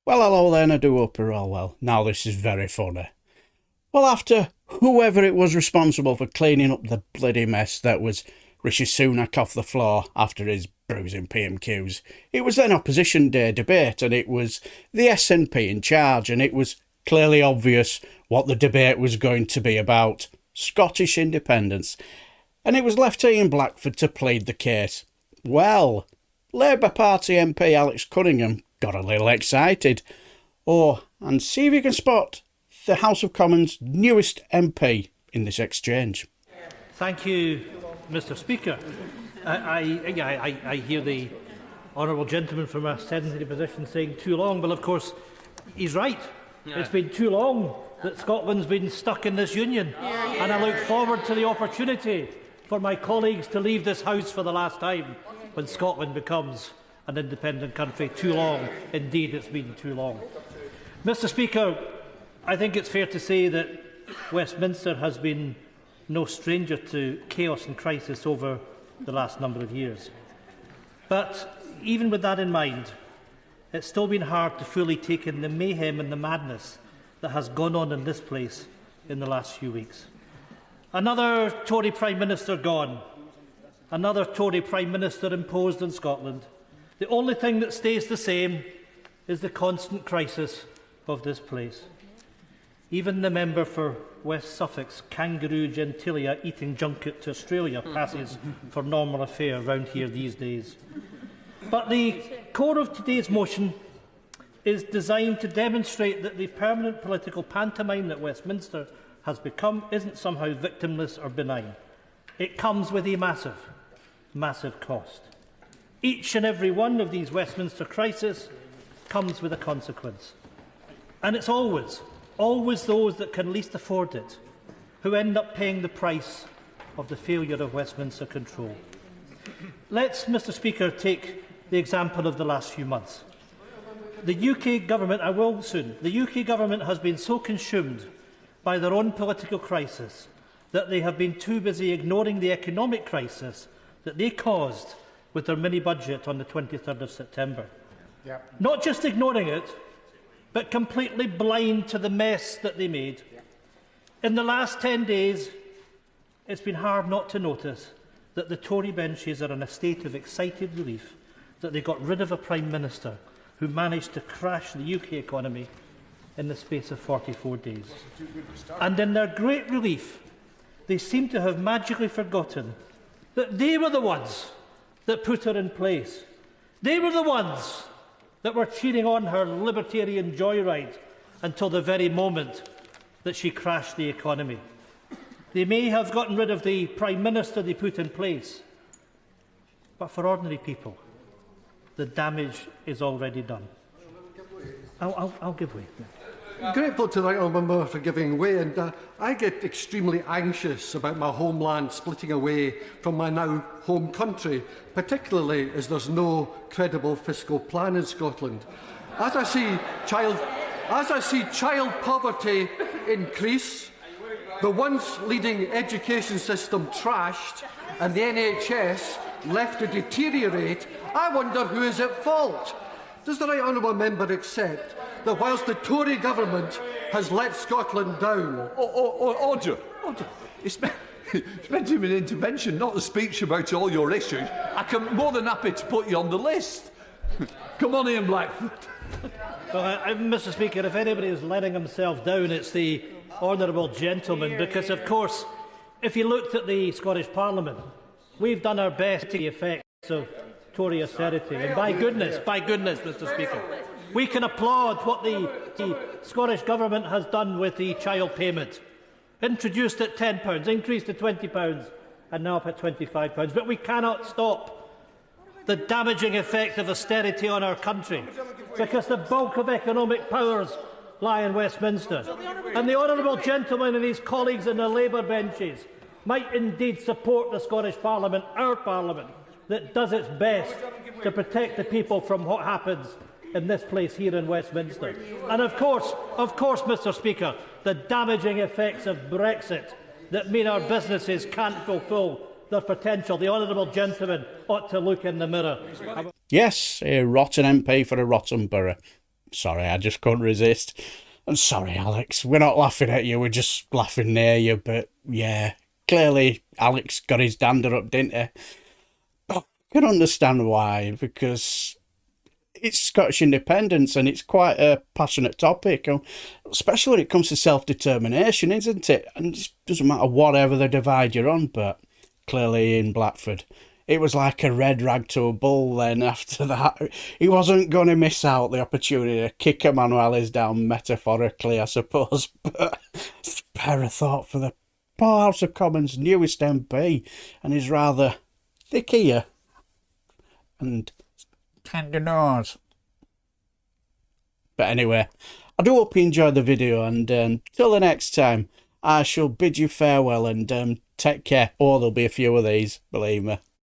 Well, hello then, I do hope you're all well. Now this is very funny. Well, after whoever it was responsible for cleaning up the bloody mess that was Rishi Sunak off the floor after his bruising PMQs, it was then Opposition Day debate and it was the SNP in charge, and it was clearly obvious what the debate was going to be about: Scottish independence. And it was left to Ian Blackford to plead the case. Well, Labour Party MP Alex Cunningham got a little excited. Oh, and see if you can spot the House of Commons' newest MP in this exchange. Thank you, Mr. Speaker. I hear the honourable gentleman from a sedentary position saying too long. Well, of course, he's right. Yeah. It's been too long that Scotland's been stuck in this union. And I look forward to the opportunity for my colleagues to leave this House for the last time when Scotland becomes an independent country. Too long. Indeed, it's been too long. Mr. Speaker, I think it's fair to say that Westminster has been no stranger to chaos and crisis over the last number of years. But even with that in mind, it's still been hard to fully take in the mayhem and the madness that has gone on in this place in the last few weeks. Another Tory Prime Minister gone. Another Tory Prime Minister imposed on Scotland. The only thing that stays the same is the constant crisis of this place. Even the member for West Suffolk's kangaroo gentilia eating junket to Australia passes for normal affair round here these days. But the core of today's motion is designed to demonstrate that the permanent political pantomime that Westminster has become isn't somehow victimless or benign. It comes with a massive, massive cost. Each and every one of these Westminster crises comes with a consequence. And it's always those that can least afford it who end up paying the price of the failure of Westminster control. Let's, Mr. Speaker, take the example of the last few months. The UK government, the UK government has been so consumed by their own political crisis that they have been too busy ignoring the economic crisis that they caused with their mini-budget on the 23rd of September. Yep. Not just ignoring it, but completely blind to the mess that they made. In the last 10 days, it's been hard not to notice that the Tory benches are in a state of excited relief that they got rid of a Prime Minister who managed to crash the UK economy in the space of 44 days. And in their great relief, they seem to have magically forgotten that they were the ones that put her in place. They were the ones that were cheering on her libertarian joyride until the very moment that she crashed the economy. They may have gotten rid of the Prime Minister they put in place, but for ordinary people, the damage is already done. I'll give way. Grateful to the honourable member for giving way, and I get extremely anxious about my homeland splitting away from my now home country, particularly as there's no credible fiscal plan in Scotland. As I see child poverty increase, the once leading education system trashed, and the NHS left to deteriorate, I wonder who is at fault. Does the right honourable member accept that whilst the Tory government has let Scotland down... Order. It's meant to be an intervention, not a speech about all your issues. I'm more than happy to put you on the list. Come on, Ian Blackford. Well, Mr. Speaker, if anybody is letting himself down, it's the honourable gentleman, because, of course, if you looked at the Scottish Parliament, we've done our best to the effects of Tory austerity. And by goodness, Mr. Speaker, we can applaud what the Scottish Government has done with the child payment. Introduced at £10, increased to £20, and now up at £25. But we cannot stop the damaging effect of austerity on our country, because the bulk of economic powers lie in Westminster. And the honourable gentleman and his colleagues in the Labour benches might indeed support the Scottish Parliament, our Parliament, that does its best to protect the people from what happens in this place here in Westminster. And of course, Mr. Speaker, the damaging effects of Brexit that mean our businesses can't fulfil their potential. The honourable gentleman ought to look in the mirror. Yes, a rotten MP for a rotten borough. sorry, I just couldn't resist. I'm sorry, Alex. We're not laughing at you, we're just laughing near you. But yeah, clearly Alex got his dander up, didn't he? I can understand why, because it's Scottish independence and it's quite a passionate topic, especially when it comes to self-determination, isn't it? And it doesn't matter whatever the divide you're on, but clearly Ian Blackford, it was like a red rag to a bull then after that. He wasn't going to miss out the opportunity to kick a man while he's down, metaphorically, I suppose. But spare a thought for the poor House of Commons' newest MP and his rather thick ear and tender nose. But anyway, I do hope you enjoyed the video, and till the next time, I shall bid you farewell and take care. Oh, there'll be a few of these, believe me.